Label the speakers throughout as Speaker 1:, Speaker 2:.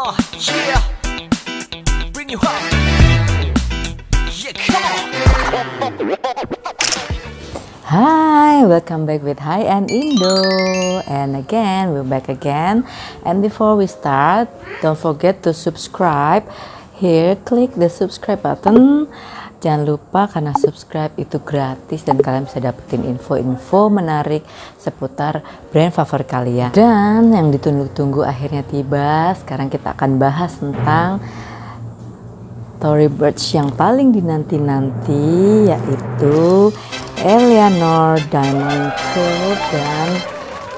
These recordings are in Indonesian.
Speaker 1: Yeah, bring you home. Yeah, come on.
Speaker 2: Hi, welcome back with Hi and Indo. And again, we're back again. And before we start, don't forget to subscribe. Here, click the subscribe button. Jangan lupa karena subscribe itu gratis dan kalian bisa dapetin info-info menarik seputar brand favorit kalian. Dan yang ditunggu-tunggu akhirnya tiba. Sekarang kita akan bahas tentang Tory Burch yang paling dinanti-nanti, yaitu Eleanor Diamond Curve dan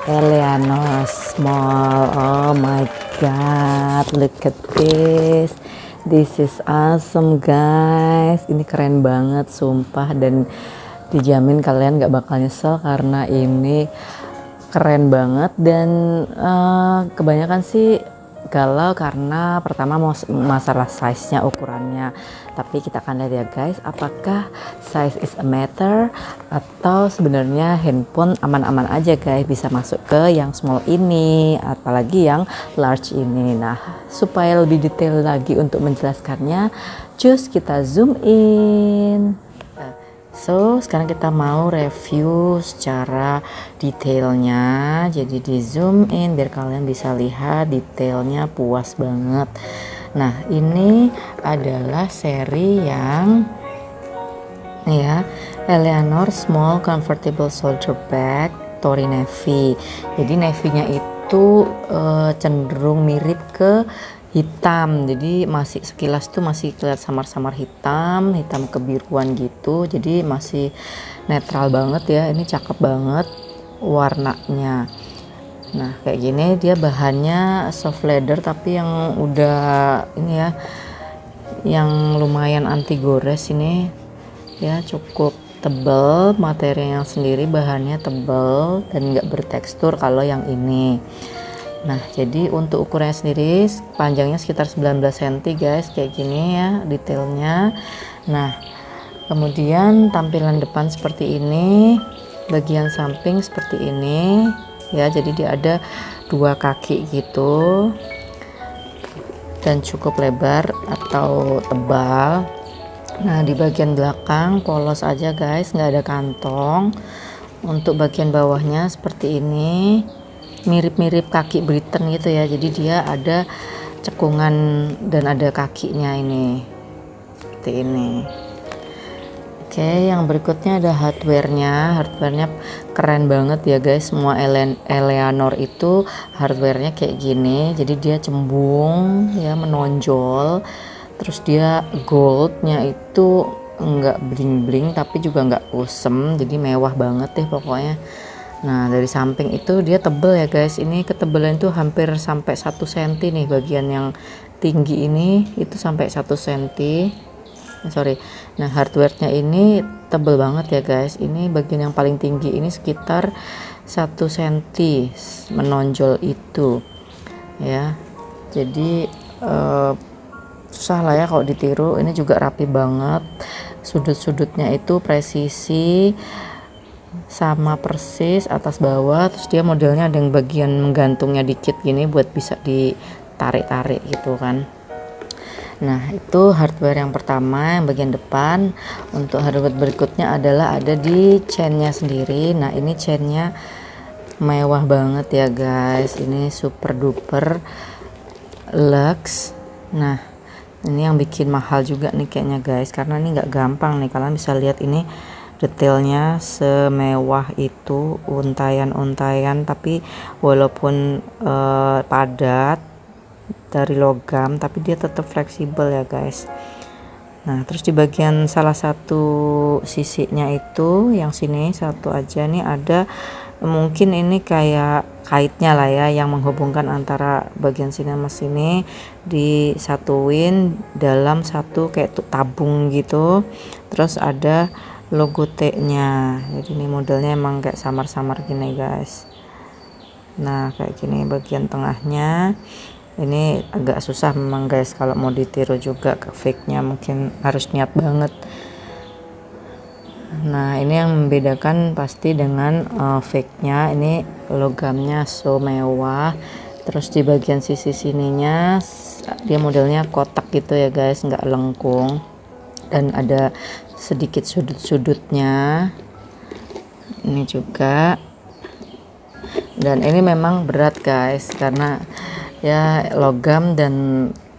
Speaker 2: Eleanor Small. Oh my god, look at this. This is awesome guys. Ini keren banget sumpah, dan dijamin kalian gak bakal nyesel karena ini keren banget. Dan kebanyakan sih galau karena pertama masalah size-nya, ukurannya. Tapi kita akan lihat ya guys, apakah size is a matter atau sebenarnya handphone aman-aman aja guys, bisa masuk ke yang small ini apalagi yang large ini. Nah, supaya lebih detail lagi untuk menjelaskannya, cus kita zoom in. So, sekarang kita mau review secara detailnya. Jadi di zoom in biar kalian bisa lihat detailnya puas banget. Nah, ini adalah seri yang ya, Eleanor Small Comfortable Shoulder Bag Tory Navy. Jadi navy-nya itu cenderung mirip ke hitam, jadi masih sekilas tuh masih kelihatan samar-samar hitam kebiruan gitu, jadi masih netral banget ya. Ini cakep banget warnanya. Nah, kayak gini dia bahannya soft leather tapi yang udah ini ya, yang lumayan anti gores ini ya, cukup tebal, materinya sendiri bahannya tebal dan nggak bertekstur kalau yang ini. Nah, jadi untuk ukurannya sendiri panjangnya sekitar 19 cm guys, kayak gini ya detailnya. Nah, kemudian tampilan depan seperti ini, bagian samping seperti ini ya, jadi dia ada dua kaki gitu dan cukup lebar atau tebal. Nah, di bagian belakang polos aja guys, nggak ada kantong. Untuk bagian bawahnya seperti ini, mirip-mirip kaki Britain gitu ya, jadi dia ada cekungan dan ada kakinya ini seperti ini. Oke, yang berikutnya ada hardware-nya. Hardware-nya keren banget ya guys. Semua Eleanor itu hardware-nya kayak gini. Jadi dia cembung ya, menonjol. Terus dia gold-nya itu enggak bling-bling tapi juga enggak kusem. Jadi mewah banget deh pokoknya. Nah, dari samping itu dia tebel ya guys. Ini ketebalan itu hampir sampai 1 cm nih. Bagian yang tinggi ini itu sampai 1 cm. Sorry. Nah, hardware-nya ini tebel banget ya guys. Ini bagian yang paling tinggi ini sekitar 1 cm menonjol itu ya. Jadi susah lah ya kalau ditiru. Ini juga rapi banget. Sudut-sudutnya itu presisi sama persis atas bawah. Terus dia modelnya ada yang bagian menggantungnya dikit gini buat bisa ditarik-tarik gitu kan. Nah, itu hardware yang pertama, yang bagian depan. Untuk hardware berikutnya adalah ada di chainnya sendiri. Nah, ini chainnya mewah banget ya guys. Ini super duper luxe. Nah, ini yang bikin mahal juga nih kayaknya guys, karena ini nggak gampang nih. Kalian bisa lihat ini detailnya semewah itu, untayan-untayan tapi walaupun padat dari logam tapi dia tetap fleksibel ya guys. Nah, terus di bagian salah satu sisinya itu yang sini satu aja nih, ada mungkin ini kayak kaitnya lah ya, yang menghubungkan antara bagian sini sama sini, disatuin dalam satu kayak tabung gitu. Terus ada logo T-nya. Jadi ini modelnya emang kayak samar-samar gini guys. Nah, kayak gini bagian tengahnya. Ini agak susah memang guys kalau mau ditiru juga, ke fake-nya mungkin harus niat banget. Nah, ini yang membedakan pasti dengan fake-nya. Ini logamnya so mewah. Terus di bagian sisi sininya dia modelnya kotak gitu ya guys, nggak lengkung, dan ada sedikit sudut-sudutnya ini juga. Dan ini memang berat guys, karena ya logam dan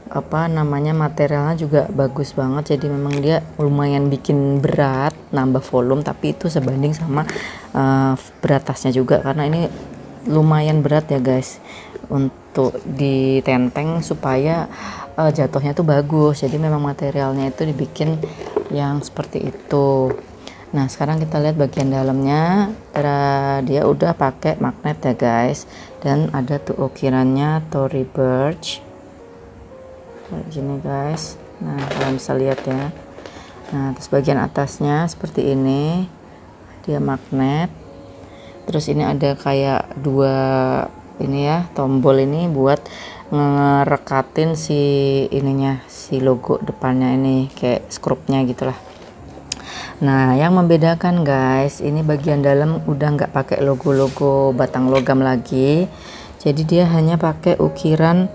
Speaker 2: apa namanya materialnya juga bagus banget, jadi memang dia lumayan bikin berat, nambah volume, tapi itu sebanding sama berat tasnya juga, karena ini lumayan berat ya guys untuk ditenteng supaya jatuhnya tuh bagus. Jadi memang materialnya itu dibikin yang seperti itu. Nah sekarang kita lihat bagian dalamnya. Dia udah pakai magnet ya guys, dan ada tuh ukirannya Tory Burch kayak gini guys. Nah kalian bisa lihat ya. Nah terus bagian atasnya seperti ini, dia magnet. Terus ini ada kayak dua ini ya, tombol ini buat ngerekatin si ininya, si logo depannya ini, kayak skrupnya gitulah. Nah yang membedakan guys, ini bagian dalam udah nggak pakai logo-logo batang logam lagi, jadi dia hanya pakai ukiran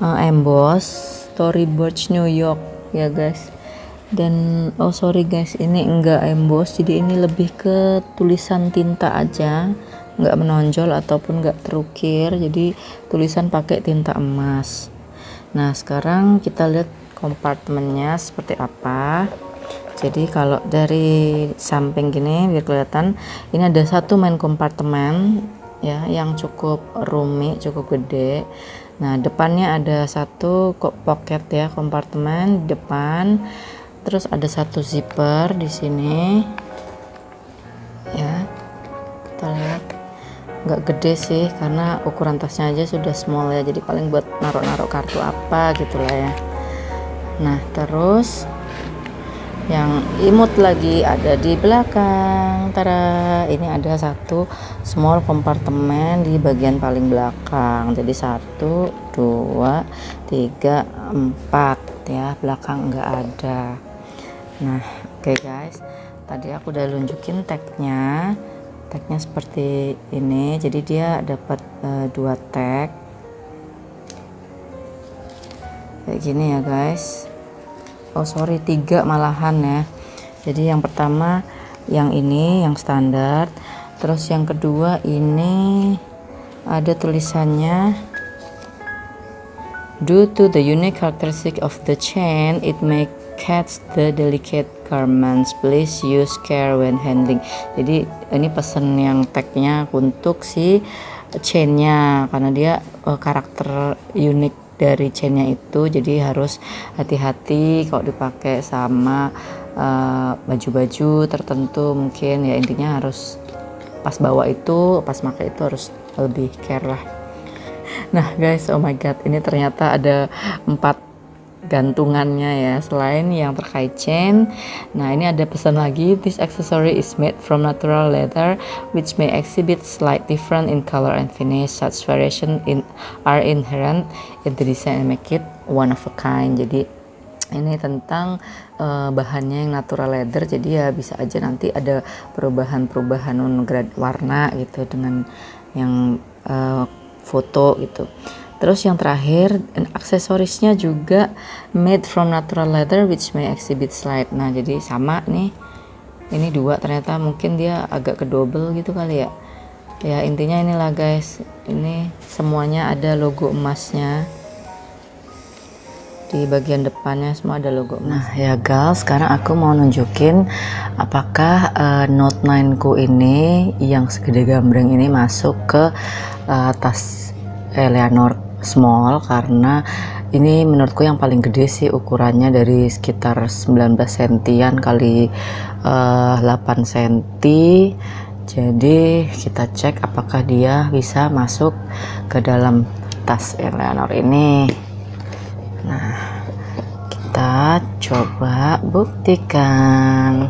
Speaker 2: emboss Tory Burch New York ya guys. Dan oh sorry guys, ini enggak emboss, jadi ini lebih ke tulisan tinta aja, nggak menonjol ataupun nggak terukir, jadi tulisan pakai tinta emas. Nah sekarang kita lihat kompartemennya seperti apa. Jadi kalau dari samping gini biar kelihatan, ini ada satu main kompartemen ya yang cukup roomy, cukup gede. Nah depannya ada satu pocket ya, kompartemen di depan. Terus ada satu zipper di sini ya, kita lihat nggak gede sih karena ukuran tasnya aja sudah small ya, jadi paling buat naruh-naruh kartu apa gitulah ya. Nah terus yang imut lagi ada di belakang. Tara, ini ada satu small kompartemen di bagian paling belakang, jadi 1, 2, 3, 4 ya, belakang nggak ada. Nah oke guys, tadi aku udah lunjukin tagnya seperti ini, jadi dia dapat 2 tag kayak gini ya guys. Oh sorry, 3 malahan ya. Jadi yang pertama yang ini yang standar, terus yang kedua ini ada tulisannya, due to the unique characteristic of the chain it may catch the delicate garments, please use care when handling. Jadi ini pesan yang tagnya untuk si chainnya, karena dia karakter unik dari chainnya itu, jadi harus hati-hati kalau dipakai sama baju-baju tertentu mungkin ya, intinya harus pas bawa itu, pas pakai itu harus lebih care lah. Nah guys, oh my god, ini ternyata ada 4 gantungannya ya selain yang terkait chain. Nah ini ada pesan lagi, this accessory is made from natural leather which may exhibit slight difference in color and finish, such variation are inherent in the design and make it one of a kind. Jadi ini tentang bahannya yang natural leather, jadi ya bisa aja nanti ada perubahan-perubahan warna gitu dengan yang foto gitu. Terus yang terakhir, aksesorisnya juga made from natural leather which may exhibit slight. Nah jadi sama nih, ini 2 ternyata, mungkin dia agak kedouble gitu kali ya. Ya intinya inilah guys, ini semuanya ada logo emasnya. Di bagian depannya semua ada logo emas. Nah ya guys, sekarang aku mau nunjukin apakah Note 9 ku ini yang segede gambreng ini masuk ke tas Eleanor small, karena ini menurutku yang paling gede sih ukurannya, dari sekitar 19 sentian kali 8 senti. Jadi kita cek apakah dia bisa masuk ke dalam tas Eleanor ini. Nah kita coba buktikan,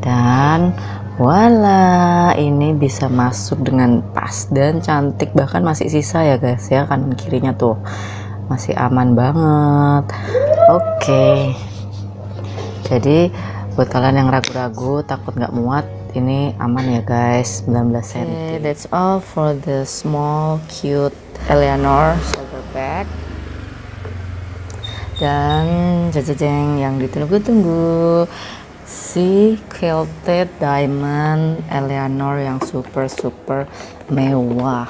Speaker 2: dan voila, ini bisa masuk dengan pas dan cantik, bahkan masih sisa ya guys ya, kanan kirinya tuh masih aman banget. Oke. Jadi buat kalian yang ragu-ragu takut nggak muat, ini aman ya guys, 19 cm. Okay, that's all for the small cute Eleanor shoulder bag. Dan jajajeng yang ditunggu-tunggu, si Quilted Diamond Eleanor yang super mewah.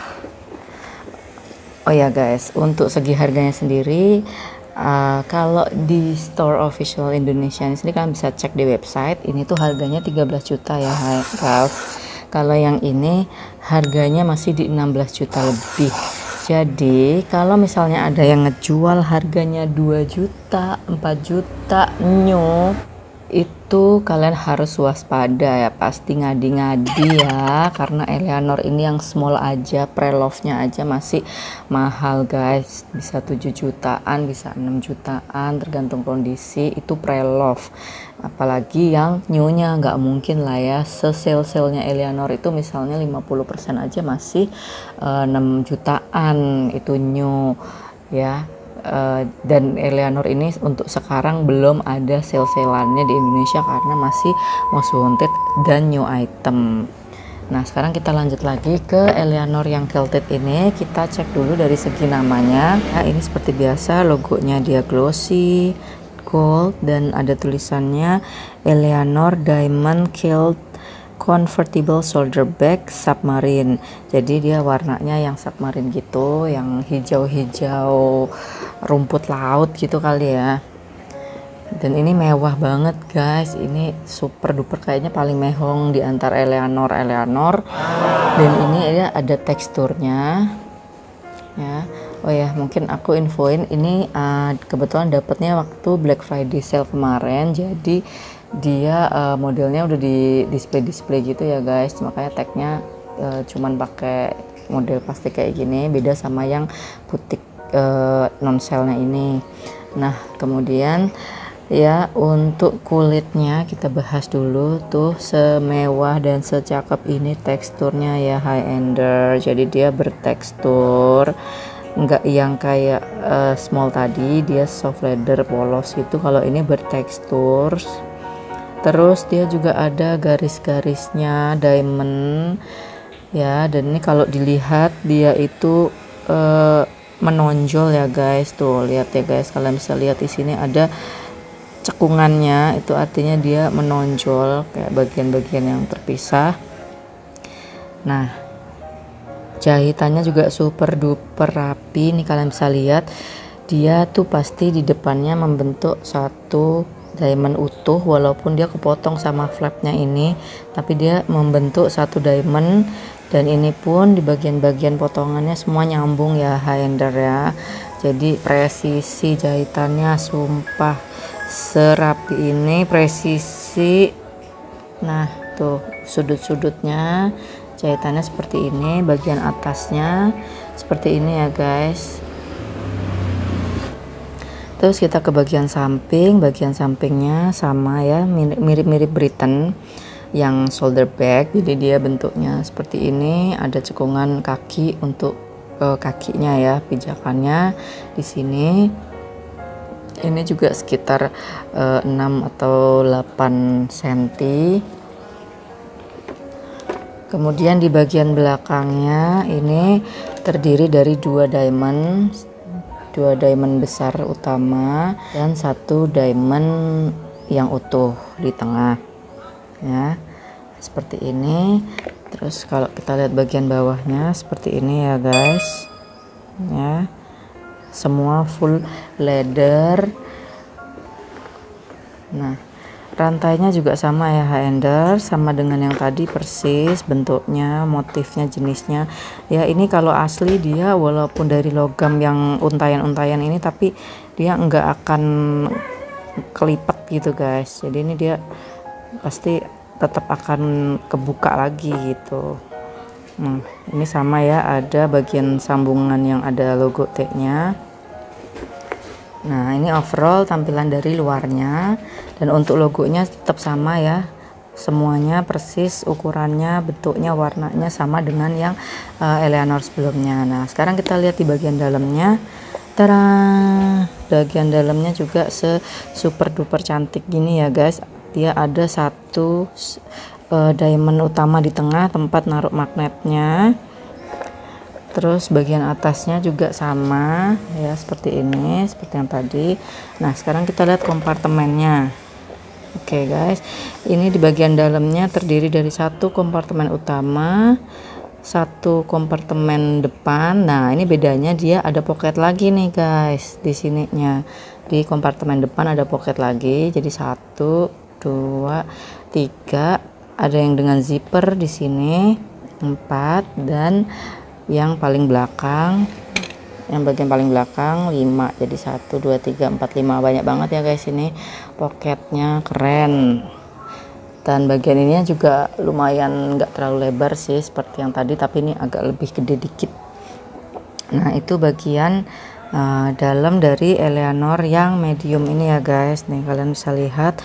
Speaker 2: Oh ya guys, untuk segi harganya sendiri, kalau di store official Indonesia ini sendiri kalian bisa cek di website, ini tuh harganya 13 juta ya guys. Kalau yang ini harganya masih di 16 juta lebih. Jadi kalau misalnya ada yang ngejual harganya 2 juta, 4 juta new, itu kalian harus waspada ya, pasti ngadi-ngadi ya, karena Eleanor ini yang small aja, pre-love-nya aja masih mahal guys, bisa 7 jutaan, bisa 6 jutaan tergantung kondisi, itu pre-love. Apalagi yang new-nya nggak mungkin lah ya, se-sale-sale-nya Eleanor itu misalnya 50% aja masih 6 jutaan itu new ya. Dan Eleanor ini untuk sekarang belum ada sale-saleannya di Indonesia karena masih most wanted dan new item. Nah sekarang kita lanjut lagi ke Eleanor yang Quilted ini, kita cek dulu dari segi namanya. Nah, ini seperti biasa logonya dia glossy gold dan ada tulisannya Eleanor Diamond Quilted Convertible Shoulder Bag Submarine. Jadi dia warnanya yang submarine gitu, yang hijau-hijau rumput laut gitu kali ya. Dan ini mewah banget guys, ini super duper kayaknya paling mehong di antara Eleanor. Dan ini ada teksturnya ya. Oh ya, mungkin aku infoin ini kebetulan dapatnya waktu Black Friday sale kemarin, jadi dia modelnya udah di display gitu ya guys, makanya tagnya cuman pakai model plastik kayak gini, beda sama yang butik non sale-nya ini. Nah kemudian ya untuk kulitnya kita bahas dulu tuh, semewah dan secakep ini teksturnya ya high ender, jadi dia bertekstur enggak yang kayak small tadi, dia soft leather polos itu, kalau ini bertekstur. Terus dia juga ada garis-garisnya diamond ya, dan ini kalau dilihat dia itu menonjol ya guys, tuh lihat ya guys, kalian bisa lihat di sini ada cekungannya, itu artinya dia menonjol kayak bagian-bagian yang terpisah. Nah jahitannya juga super duper rapi nih, kalian bisa lihat dia tuh pasti di depannya membentuk satu diamond utuh, walaupun dia kepotong sama flapnya ini, tapi dia membentuk satu diamond. Dan ini pun di bagian-bagian potongannya semua nyambung ya high ender ya, jadi presisi jahitannya sumpah serapi ini, presisi. Nah tuh sudut-sudutnya jahitannya seperti ini, bagian atasnya seperti ini ya guys. Terus kita ke bagian samping, bagian sampingnya sama ya, mirip-mirip Britain yang shoulder bag, jadi dia bentuknya seperti ini, ada cekungan kaki untuk kakinya ya, pijakannya di sini. Ini juga sekitar 6 atau 8 cm. Kemudian di bagian belakangnya ini terdiri dari dua diamond besar utama dan satu diamond yang utuh di tengah ya, seperti ini. Terus kalau kita lihat bagian bawahnya seperti ini ya guys ya, semua full leather. Nah rantainya juga sama ya high ender, sama dengan yang tadi persis bentuknya, motifnya, jenisnya ya. Ini kalau asli dia walaupun dari logam yang untayan-untayan ini, tapi dia enggak akan kelipat gitu guys, jadi ini dia pasti tetap akan kebuka lagi gitu. Ini sama ya, ada bagian sambungan yang ada logo T-nya. Nah ini overall tampilan dari luarnya, dan untuk logonya tetap sama ya, semuanya persis, ukurannya, bentuknya, warnanya sama dengan yang Eleanor sebelumnya. Nah sekarang kita lihat di bagian dalamnya. Tada, bagian dalamnya juga super duper cantik gini ya guys. Dia ada satu diamond utama di tengah, tempat naruh magnetnya. Terus bagian atasnya juga sama ya, seperti ini, seperti yang tadi. Nah sekarang kita lihat kompartemennya. Oke guys, ini di bagian dalamnya terdiri dari satu kompartemen utama, satu kompartemen depan. Nah ini bedanya, dia ada pocket lagi nih guys di sininya. Di kompartemen depan ada pocket lagi, jadi 1, 2, 3. Ada yang dengan zipper di sini 4, dan yang paling belakang, yang bagian paling belakang 5. Jadi 1, 2, 3, 4, 5. Banyak banget ya guys, ini pocketnya keren. Dan bagian ini juga lumayan nggak terlalu lebar sih seperti yang tadi, tapi ini agak lebih gede dikit. Nah itu bagian dalam dari Eleanor yang medium ini ya guys. Nih kalian bisa lihat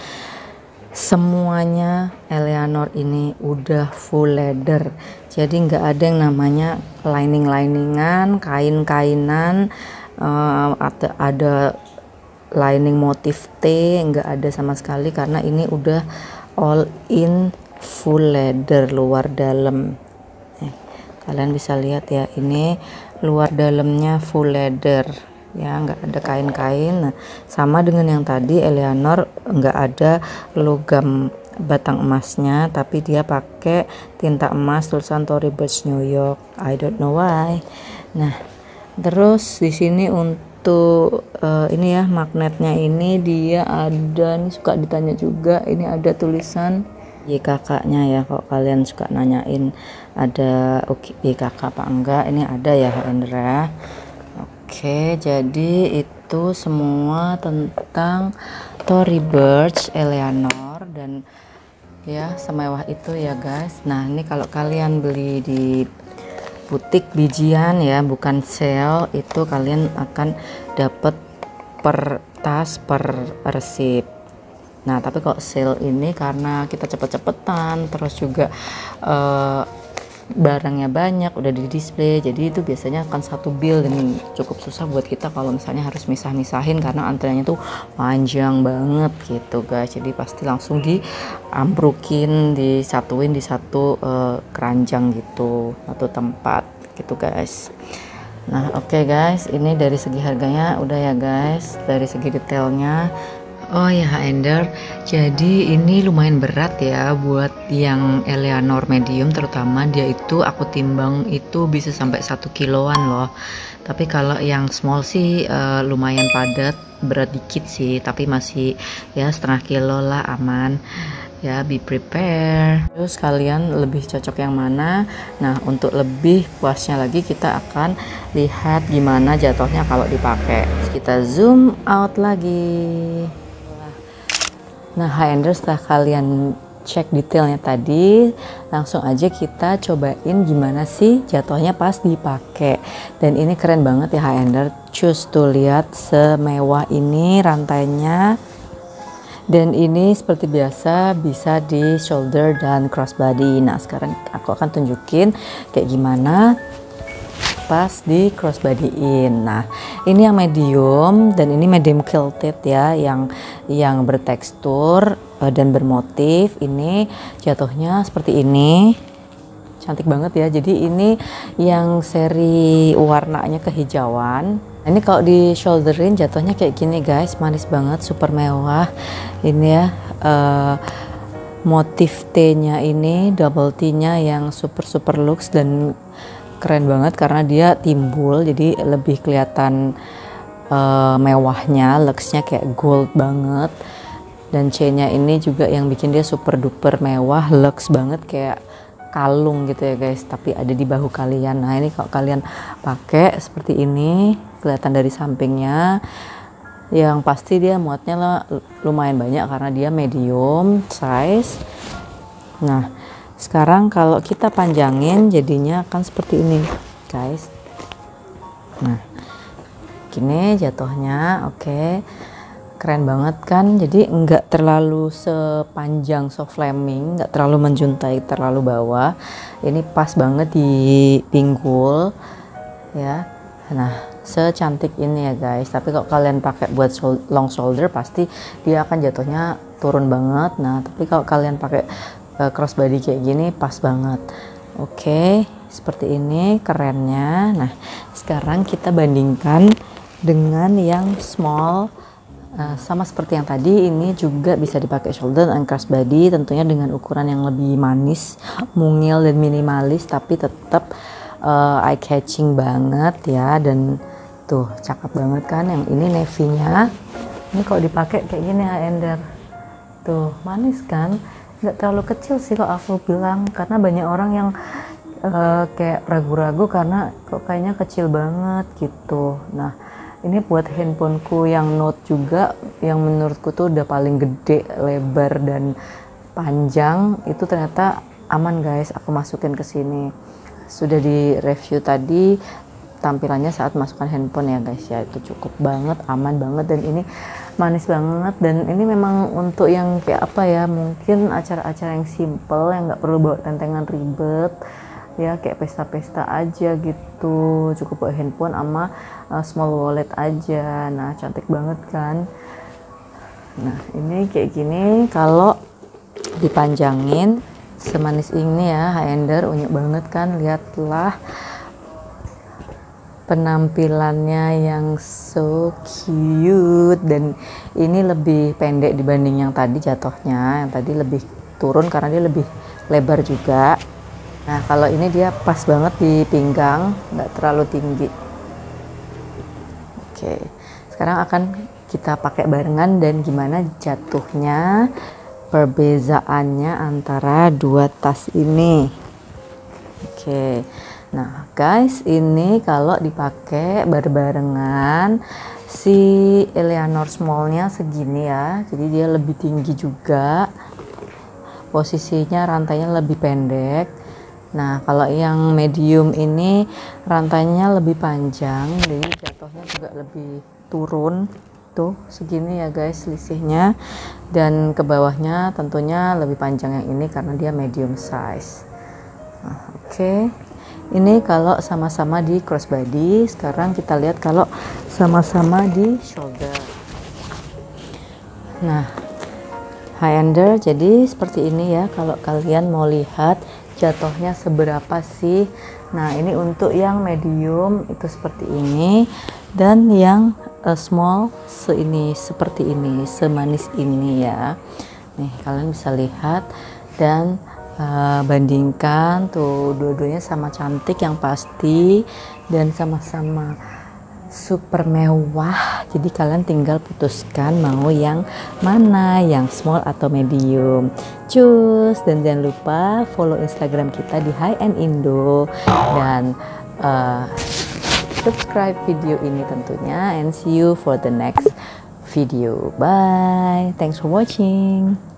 Speaker 2: semuanya Eleanor ini udah full leather, jadi nggak ada yang namanya lining-liningan, kain-kainan, ada lining motif T, nggak ada sama sekali, karena ini udah all in full leather luar dalam. Kalian bisa lihat ya, ini luar dalamnya full leather ya, nggak ada kain-kain. Nah, sama dengan yang tadi Eleanor nggak ada logam batang emasnya, tapi dia pakai tinta emas tulisan Tory Burch New York. I don't know why. Nah terus di sini untuk ini ya, magnetnya ini dia ada, ini suka ditanya juga, ini ada tulisan YKK-nya ya, kalau kalian suka nanyain ada YKK apa enggak, ini ada ya Hendra. Oke, jadi itu semua tentang Tory Burch Eleanor, dan ya semewah itu ya guys. Nah ini kalau kalian beli di butik bijian ya, bukan sale, itu kalian akan dapat per tas per resip. Nah tapi kalau sale ini karena kita cepet-cepetan, terus juga barangnya banyak, udah di display, jadi itu biasanya akan satu bill, dan cukup susah buat kita kalau misalnya harus misah-misahin karena antriannya tuh panjang banget gitu guys. Jadi pasti langsung diambrukin, disatuin di satu keranjang gitu, satu tempat gitu guys. Nah oke guys, ini dari segi harganya udah ya guys, dari segi detailnya. Oh ya Ender, jadi ini lumayan berat ya buat yang Eleanor medium, terutama dia itu aku timbang itu bisa sampai 1 kiloan loh. Tapi kalau yang small sih lumayan padat, berat dikit sih, tapi masih ya setengah kilo lah, aman ya, be prepare. Terus kalian lebih cocok yang mana? Nah untuk lebih puasnya lagi kita akan lihat gimana jatuhnya kalau dipakai. Kita zoom out lagi. Nah Ender, setelah kalian cek detailnya tadi, langsung aja kita cobain gimana sih jatuhnya pas dipakai. Dan ini keren banget ya Ender, cus tuh lihat semewah ini rantainya. Dan ini seperti biasa bisa di shoulder dan crossbody. Nah sekarang aku akan tunjukin kayak gimana pas di crossbody-in. Nah ini yang medium, dan ini medium quilted ya, yang bertekstur dan bermotif. Ini jatuhnya seperti ini, cantik banget ya. Jadi ini yang seri warnanya kehijauan. Ini kalau di shoulderin jatuhnya kayak gini guys, manis banget, super mewah. Ini ya motif T-nya ini, double T-nya yang super luxe dan keren banget karena dia timbul, jadi lebih kelihatan mewahnya, luxnya kayak gold banget. Dan chainnya ini juga yang bikin dia super duper mewah, luxe banget, kayak kalung gitu ya guys, tapi ada di bahu kalian. Nah ini kalau kalian pakai seperti ini, kelihatan dari sampingnya, yang pasti dia muatnya lah lumayan banyak karena dia medium size. Nah sekarang kalau kita panjangin jadinya akan seperti ini guys. Nah gini jatuhnya, oke. Keren banget kan, jadi enggak terlalu sepanjang soft flaming, enggak terlalu menjuntai terlalu bawah, ini pas banget di pinggul ya. Nah secantik ini ya guys. Tapi kalau kalian pakai buat long shoulder pasti dia akan jatuhnya turun banget. Nah tapi kalau kalian pakai crossbody kayak gini pas banget. Oke, seperti ini kerennya. Nah sekarang kita bandingkan dengan yang small. Sama seperti yang tadi, ini juga bisa dipakai shoulder and crossbody, tentunya dengan ukuran yang lebih manis, mungil dan minimalis, tapi tetap eye catching banget ya. Dan tuh cakep banget kan, yang ini navy-nya. Ini kalau dipakai kayak gini Haender, tuh manis kan, nggak terlalu kecil sih kalau aku bilang, karena banyak orang yang kayak ragu-ragu karena kok kayaknya kecil banget gitu. Nah ini buat handphoneku yang Note juga, yang menurutku tuh udah paling gede, lebar dan panjang, itu ternyata aman guys. Aku masukin ke sini. Sudah di review tadi tampilannya saat masukkan handphone ya guys ya, itu cukup banget, aman banget, dan ini manis banget. Dan ini memang untuk yang kayak apa ya, mungkin acara-acara yang simple, yang nggak perlu bawa tentengan ribet ya, kayak pesta-pesta aja gitu, cukup bawa handphone sama small wallet aja. Nah cantik banget kan. Nah ini kayak gini, kalau dipanjangin semanis ini ya Haender, unyuk banget kan. Lihatlah penampilannya yang so cute, dan ini lebih pendek dibanding yang tadi jatuhnya. Yang tadi lebih turun karena dia lebih lebar juga. Nah kalau ini dia pas banget di pinggang, nggak terlalu tinggi. Oke, sekarang akan kita pakai barengan dan gimana jatuhnya, perbezaannya antara dua tas ini. Oke, nah guys, ini kalau dipakai barengan, si Eleanor Small-nya segini ya, jadi dia lebih tinggi juga, posisinya rantainya lebih pendek. Nah kalau yang medium ini rantainya lebih panjang, jadi jatuhnya juga lebih turun, tuh segini ya guys selisihnya. Dan ke bawahnya tentunya lebih panjang yang ini karena dia medium size. Nah, oke. Ini kalau sama-sama di crossbody. Sekarang kita lihat kalau sama-sama di shoulder. Nah Haender, jadi seperti ini ya kalau kalian mau lihat jatuhnya seberapa sih. Nah ini untuk yang medium itu seperti ini, dan yang small seperti ini, semanis ini ya. Nih kalian bisa lihat dan bandingkan tuh, dua-duanya sama cantik yang pasti, dan sama-sama super mewah. Jadi kalian tinggal putuskan mau yang mana, yang small atau medium. Cus, dan jangan lupa follow Instagram kita di Hi and Indo, dan subscribe video ini tentunya, and see you for the next video. Bye, thanks for watching.